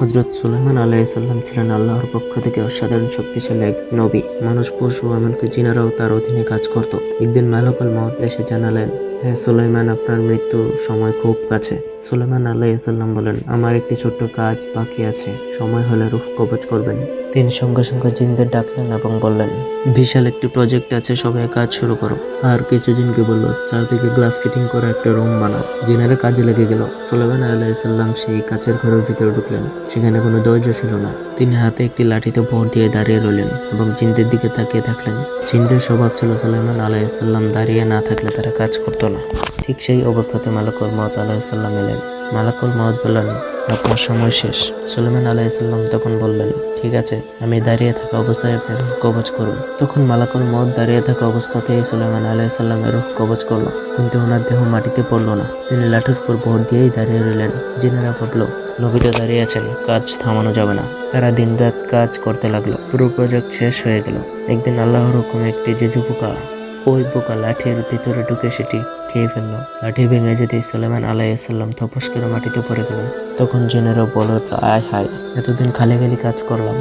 হযরত সুলাইমান আলাইহিসসালাম ছিলেন আল্লাহর পক্ষ থেকে অসাধারণ শক্তিশালী এক নবী। মানুষ, পশু, এমনকি জিনেরাও তার অধীনে কাজ করত। একদিন মালাকুল মউত এসে জানালেন, হে সুলাইমান, আপনার মৃত্যুর সময় খুব কাছে। সুলাইমান আলাইহিসসালাম বলেন, আমার একটি ছোট্ট কাজ বাকি আছে, সময় হলে রূহ কবজ করবেন। তিনি সঙ্গে সঙ্গে জিনদের ডাকলেন এবং বললেন, বিশাল একটি প্রজেক্ট আছে, সবাই কাজ শুরু করো। আর কিছু জিনকে বলল, চারদিকে গ্লাস ফিটিং করা একটা রুম বানাও। জিনেরা কাজে লেগে গেল। সুলাইমান আলাইহিসসালাম সেই কাচের ঘরের ভিতরে ঢুকলেন। সেখানে কোনো দরজা ছিল না। তিনি হাতে একটি লাঠিতে ভর দিয়ে দাঁড়িয়ে রইলেন এবং জিনদের দিকে তাকিয়ে থাকলেন। জিনদের স্বভাব ছিল, সুলাইমান আলাইহিসসালাম দাঁড়িয়ে না থাকলে তারা কাজ করতো না। ঠিক সেই অবস্থাতে মালাকুল মউত আলাইহিসসালাম এলেন। মালাকুল মউত বললেন, আপনার সময় শেষ। সুলাইমান আলাইহিসসালাম তখন বললেন, ঠিক আছে, আমি দাঁড়িয়ে থাকা অবস্থায় আপনি রূহ কবজ করুন। তখন মালাকুল মউত দাঁড়িয়ে থাকা অবস্থাতেই সুলাইমান আলাইহিসসালামের রূহ কবজ করলো, কিন্তু ওনার দেহ মাটিতে পড়ল না। তিনি লাঠির উপর ভর দিয়েই দাঁড়িয়ে রইলেন। জিনেরা ভাবল, নবী তো দাঁড়িয়ে আছেন, কাজ থামানো যাবে না। তারা দিনরাত কাজ করতে লাগলো। পুরো প্রজেক্ট শেষ হয়ে গেল। একদিন আল্লাহর হুকুমে একটি জেজু পোকা, ওই পোকা লাঠির ভিতরে ঢুকে সেটি খেয়ে ফেললো। লাঠি ভেঙে যেতে সুলাইমান আলাইহিসসালাম তপস্ করে মাটিতে পড়ে গেলেন। তখন জিনেরা বলল, আয় হায়, এতদিন খালি খালি কাজ করলাম,